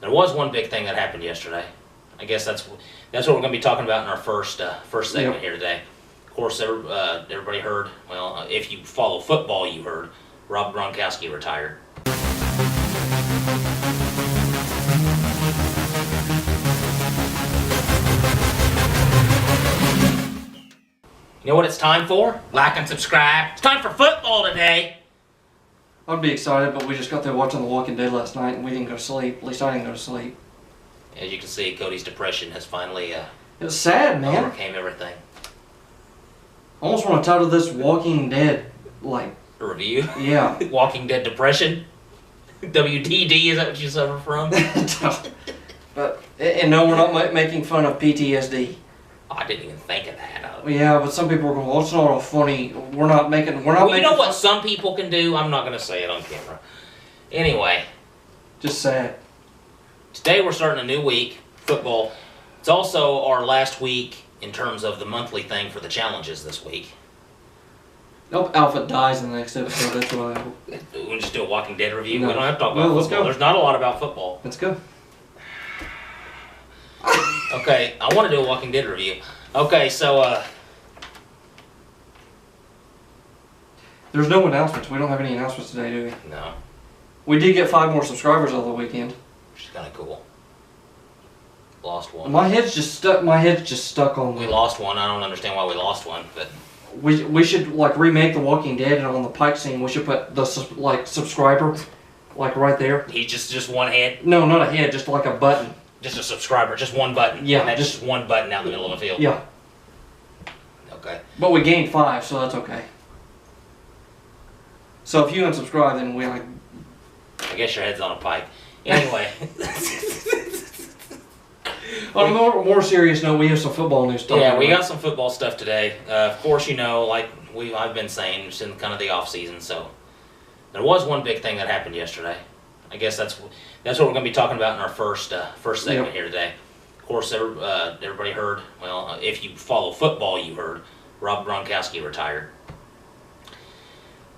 There was one big thing that happened yesterday. I guess that's what we're going to be talking about in our first segment here today. Of course, everybody heard. Well, if you follow football, you heard Rob Gronkowski retired. You know what it's time for? Like and subscribe. It's time for football today. I'd be excited, but we just got there watching The Walking Dead last night, and we didn't go to sleep. At least I didn't go to sleep. As you can see, Cody's depression has finally it was sad, man. Overcame everything. I almost want to title this Walking Dead, like... A review? Yeah. Walking Dead depression? WDD, is that what you suffer from? And no, we're not making fun of PTSD. Oh, I didn't even think of that. Yeah, but some people are going, well, it's not all funny. We're not making... You know what some people can do? I'm not going to say it on camera. Anyway. Just sad. Today we're starting a new week, football. It's also our last week in terms of the monthly thing for the challenges this week. Nope, Alpha dies in the next episode. That's what I hope. We'll just do a Walking Dead review. No. We don't have to talk about let's football. go. There's not a lot about football. Let's go. Okay, I want to do a Walking Dead review. Okay, so, There's no announcements. We don't have any announcements today, do we? No. We did get 5 more subscribers over the weekend. Which is kind of cool. Lost one. My head's just stuck on. We lost one. I don't understand why we lost one, but we should like remake The Walking Dead, and on the Pike scene we should put the subscriber like right there. he's just one head. No, not a head, just like a button. Just a subscriber, just one button. Yeah, and that's just one button out in the middle of a field. Yeah. Okay. But we gained 5, so that's okay. So if you unsubscribe, then we like. I guess your head's on a pike. Anyway. On a more serious note, we have some football news stuff. Yeah, we got some football stuff today. Of course, you know, like I've been saying, it's in kind of the off season. So there was one big thing that happened yesterday. I guess that's what we're going to be talking about in our first segment here today. Of course, everybody heard. Well, if you follow football, you heard Rob Gronkowski retired.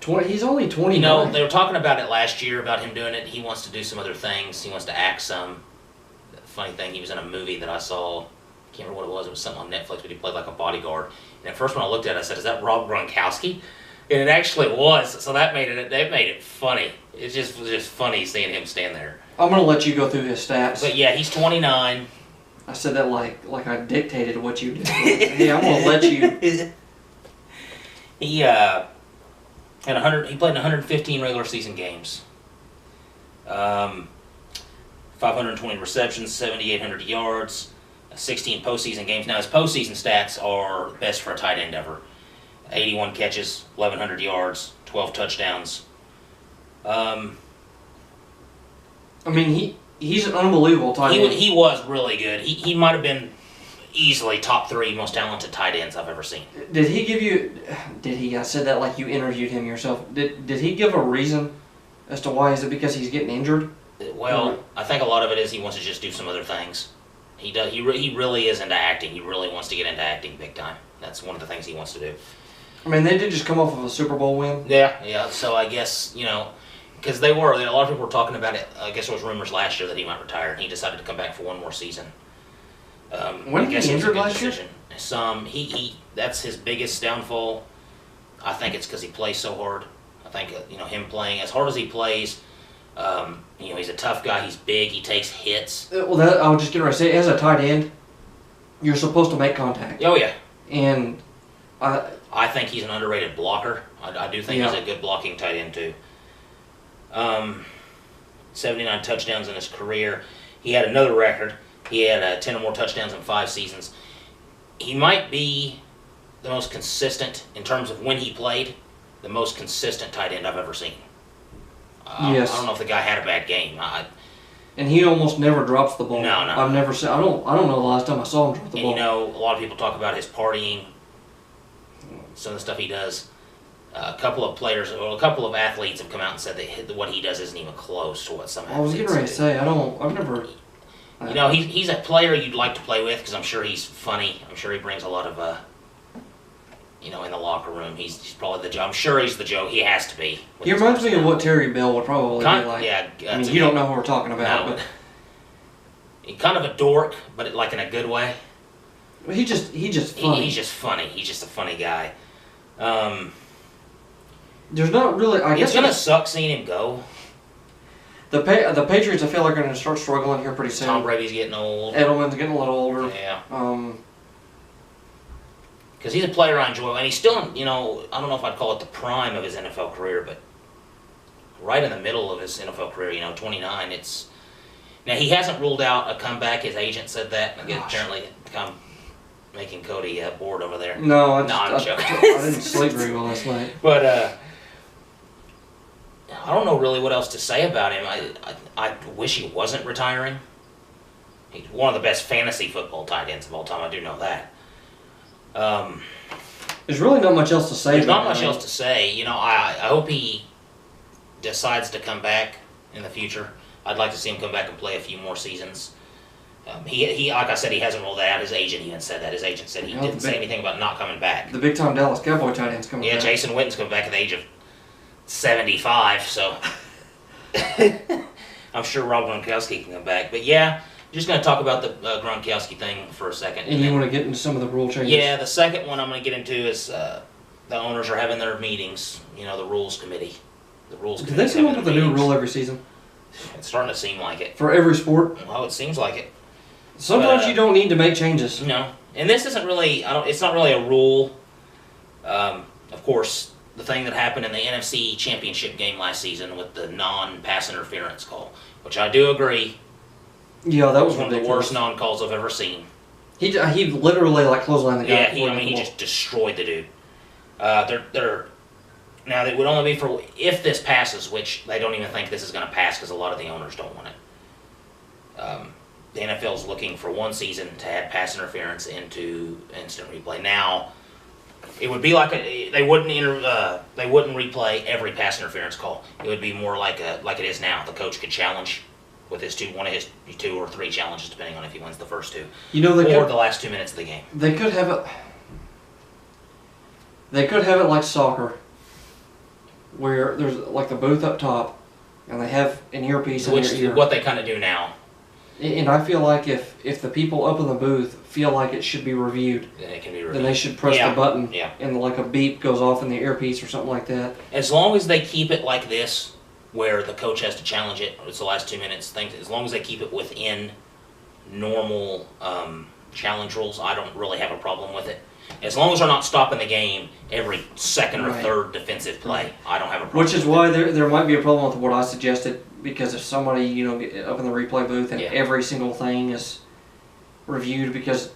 He's only 29. You know, they were talking about it last year about him doing it. He wants to do some other things. He wants to act some. The funny thing, he was in a movie that I saw. I can't remember what it was. It was something on Netflix, but he played like a bodyguard. And at first when I looked at it, I said, "Is that Rob Gronkowski?" And it actually was. So that made it funny. It just was just funny seeing him stand there. I'm gonna let you go through his stats. But yeah, he's 29. I said that like I dictated what you did. Yeah, I'm gonna let you. He had 100. He played in 115 regular season games. 520 receptions, 7,800 yards, 16 postseason games. Now his postseason stats are best for a tight end ever. 81 catches, 1,100 yards, 12 touchdowns. I mean, he's an unbelievable tight end. He was really good. He might have been easily top 3 most talented tight ends I've ever seen. Did he give you? Did he? I said that like you interviewed him yourself. Did he give a reason as to why? Is it because he's getting injured? Well, I think a lot of it is he wants to just do some other things. He does. He really is into acting. He really wants to get into acting big time. That's one of the things he wants to do. I mean, they did just come off of a Super Bowl win. Yeah. So I guess, you know, because a lot of people were talking about it. I guess there was rumors last year that he might retire, and he decided to come back for one more season. When did he injured last year? That's his biggest downfall. I think it's because he plays so hard. I think him playing as hard as he plays. He's a tough guy. He's big. He takes hits. Well, I was just getting ready to say, as a tight end, you're supposed to make contact. Oh yeah. And I think he's an underrated blocker. I do think he's a good blocking tight end too. 79 touchdowns in his career. He had another record. He had 10 or more touchdowns in 5 seasons. He might be the most consistent in terms of when he played, the most consistent tight end I've ever seen. Yes. I don't know if the guy had a bad game. And he almost never drops the ball. No. I've never seen. I don't know the last time I saw him drop the ball. And a lot of people talk about his partying, some of the stuff he does. A couple of athletes have come out and said that what he does isn't even close to what some athletes do. I was getting ready to say, I've never... he's a player you'd like to play with because I'm sure he's funny. I'm sure he brings a lot of, in the locker room. He's probably the joke. I'm sure he's the joke. He has to be. He reminds me of what Terry Bell would probably be like. Yeah. I mean, you don't know who we're talking about. No. He's kind of a dork, but like in a good way. He just funny. He's just funny. He's just a funny guy. There's not really. I guess it's gonna suck seeing him go. The Patriots, I feel like, are going to start struggling here pretty soon. Tom Brady's getting old. Edelman's getting a little older. Yeah. Because he's a player I enjoy, and he's still, I don't know if I'd call it the prime of his NFL career, but right in the middle of his NFL career, 29. Now he hasn't ruled out a comeback. His agent said that. Apparently, I'm making Cody bored over there. No, I'm joking. I didn't sleep very well last night. But I don't know really what else to say about him. I wish he wasn't retiring. He's one of the best fantasy football tight ends of all time. I do know that. There's really not much else to say. There's not much else to say. I hope he decides to come back in the future. I'd like to see him come back and play a few more seasons. He like I said, he hasn't ruled that out. His agent even said that. His agent said he didn't say anything about not coming back. The big-time Dallas Cowboy tight end's coming back. Yeah, Jason Witten's coming back at the age of 75, so I'm sure Rob Gronkowski can come back. But yeah, just going to talk about the Gronkowski thing for a second. And you want to get into some of the rule changes? Yeah, the second one I'm going to get into is the owners are having their meetings, the rules committee. The rules committee. Do they come up with a new rule every season? It's starting to seem like it. For every sport? Well, it seems like it. Sometimes you don't need to make changes. No. And this isn't really, it's not really a rule. Of course, the thing that happened in the NFC Championship game last season with the non-pass interference call, which I do agree. Yeah, that was one of the worst non-calls I've ever seen. He literally clotheslined the guy. Yeah, he just destroyed the dude. Now, it would only be for if this passes, which they don't even think this is going to pass because a lot of the owners don't want it. The NFL is looking for one season to add pass interference into instant replay. Now, it would be like they wouldn't replay every pass interference call. It would be more like it is now. The coach could challenge with one of his 2 or 3 challenges, depending on if he wins the first 2, or the last 2 minutes of the game. They could have it. They could have it like soccer, where there's like the booth up top, and they have an earpiece in their ear. Which is what they kind of do now. And I feel like if the people up in the booth feel like it should be reviewed, then it can be reviewed. Then they should press the button, yeah. And like a beep goes off in the earpiece or something like that. As long as they keep it like this, where the coach has to challenge it, it's the last 2 minutes, as long as they keep it within normal challenge rules, I don't really have a problem with it. As long as they're not stopping the game every second or third defensive play, I don't have a problem. Which is why there might be a problem with what I suggested, because if somebody, get up in the replay booth and every single thing is reviewed, because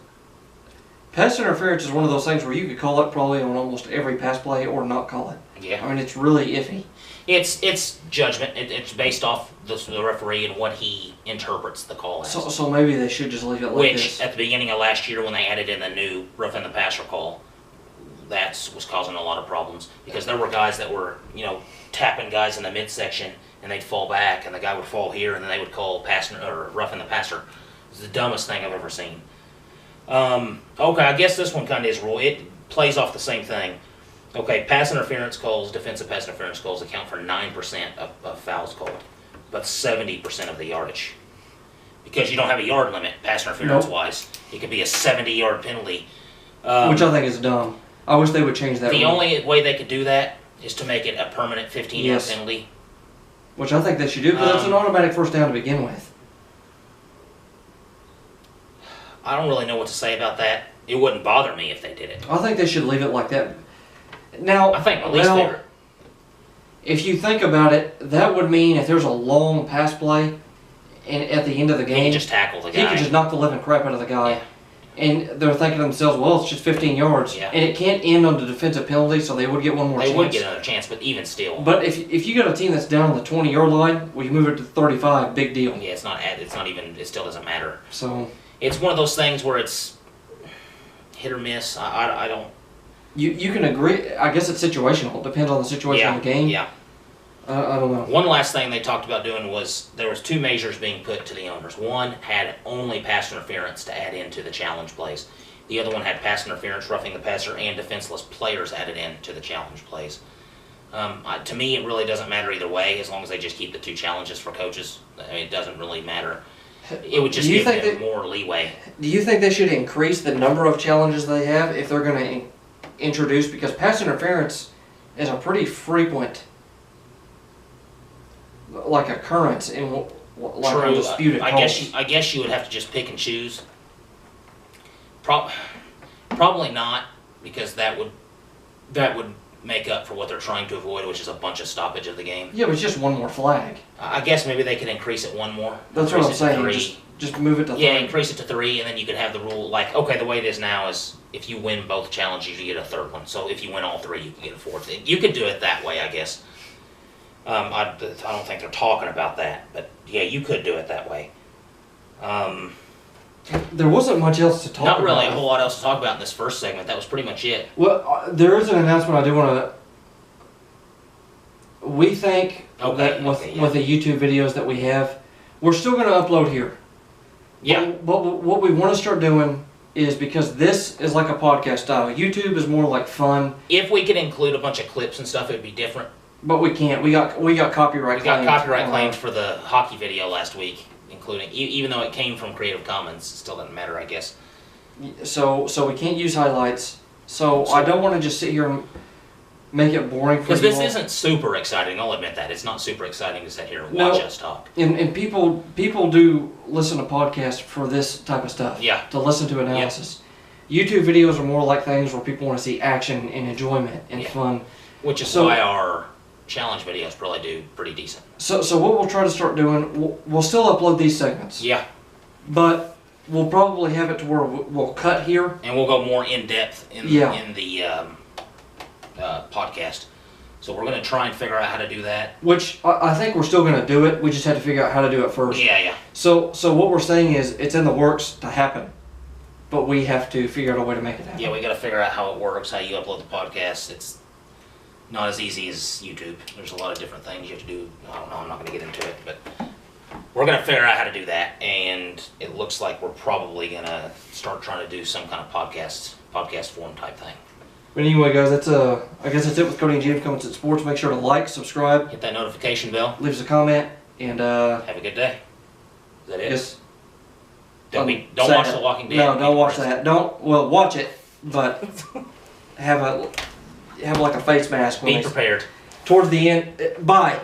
pass interference is one of those things where you could call it probably on almost every pass play or not call it. Yeah. I mean, it's really iffy. It's judgment. It's based off the referee and what he interprets the call as. So maybe they should just leave it like this. Which, at the beginning of last year when they added in the new roughing the passer call, that was causing a lot of problems. Because there were guys that were, tapping guys in the midsection, and they'd fall back, and the guy would fall here, and then they would call roughing the passer. It was the dumbest thing I've ever seen. Okay, I guess this one kind of is rule. It plays off the same thing. Okay, pass interference calls, defensive pass interference calls account for 9% of fouls called, but 70% of the yardage. Because you don't have a yard limit, pass interference-wise. It could be a 70-yard penalty. Which I think is dumb. I wish they would change that. The only way they could do that is to make it a permanent 15-yard penalty. Which I think they should do, because it's an automatic first down to begin with. I don't really know what to say about that. It wouldn't bother me if they did it. I think they should leave it like that. Now, I think my least favorite. If you think about it, that would mean if there's a long pass play, and at the end of the game, he can just tackle the guy. He can just knock the living crap out of the guy. Yeah. And they're thinking to themselves, well, it's just 15 yards. Yeah. And it can't end on the defensive penalty, so they would get one more chance. They would get another chance, but even still. But if you got a team that's down on the 20-yard line, well, you move it to 35, big deal. Yeah, it's not even, it still doesn't matter. So it's one of those things where it's hit or miss. I don't. You can agree. I guess it's situational. It depends on the situation of the game. Yeah. I don't know. One last thing they talked about doing was there was 2 measures being put to the owners. One had only pass interference to add into the challenge plays. The other one had pass interference, roughing the passer, and defenseless players added into the challenge plays. To me, it really doesn't matter either way, as long as they just keep the 2 challenges for coaches. I mean, it doesn't really matter. It would just give them more leeway. Do you think they should increase the number of challenges they have if they're going to introduce, because pass interference is a pretty frequent occurrence in True. Disputed calls. I guess you would have to just pick and choose. Probably not, because that would make up for what they're trying to avoid, which is a bunch of stoppage of the game. Yeah, but it's just one more flag. I guess maybe they could increase it one more. That's what I'm saying. Just move it to 3. Yeah, increase it to 3, and then you could have the rule like, okay, the way it is now is if you win both challenges, you get a third one. So if you win all 3, you can get a fourth. You could do it that way, I guess. I don't think they're talking about that, but yeah, you could do it that way. There wasn't much else to talk about. Not really a whole lot else to talk about in this first segment. That was pretty much it. Well, there is an announcement I do want to... We think that with the YouTube videos that we have, we're still going to upload here. Yeah. But what we want to start doing is, because this is like a podcast style. YouTube is more like fun. If we could include a bunch of clips and stuff, it would be different. But we can't. We got copyright claims. We got copyright claims for the hockey video last week, including even though it came from Creative Commons, it still doesn't matter, I guess. So we can't use highlights. So I don't want to just sit here and make it boring for you. Because this isn't super exciting. I'll admit that it's not super exciting to sit here and watch us talk. And people do listen to podcasts for this type of stuff. Yeah. To listen to analysis. Yeah. YouTube videos are more like things where people want to see action and enjoyment and fun. Which is why our challenge videos probably do pretty decent. So what we'll try to start doing, we'll still upload these segments. Yeah. But we'll probably have it to where we'll cut here. And we'll go more in depth in the podcast. So we're going to try and figure out how to do that. Which I think we're still going to do it. We just have to figure out how to do it first. Yeah. So what we're saying is it's in the works to happen. But we have to figure out a way to make it happen. Yeah, we got to figure out how it works, how you upload the podcast. It's not as easy as YouTube. There's a lot of different things you have to do. I don't know, I'm not going to get into it, but we're going to figure out how to do that, and it looks like we're probably going to start trying to do some kind of podcast form type thing. But anyway, guys, I guess that's it with Cody and Jim Comments at Sports. Make sure to like, subscribe, hit that notification bell, leave us a comment, and have a good day. Is that it? Yes. Don't watch The Walking Dead. No, don't watch that. Watch it, but have like a face mask. Be prepared. Towards the end. Bye.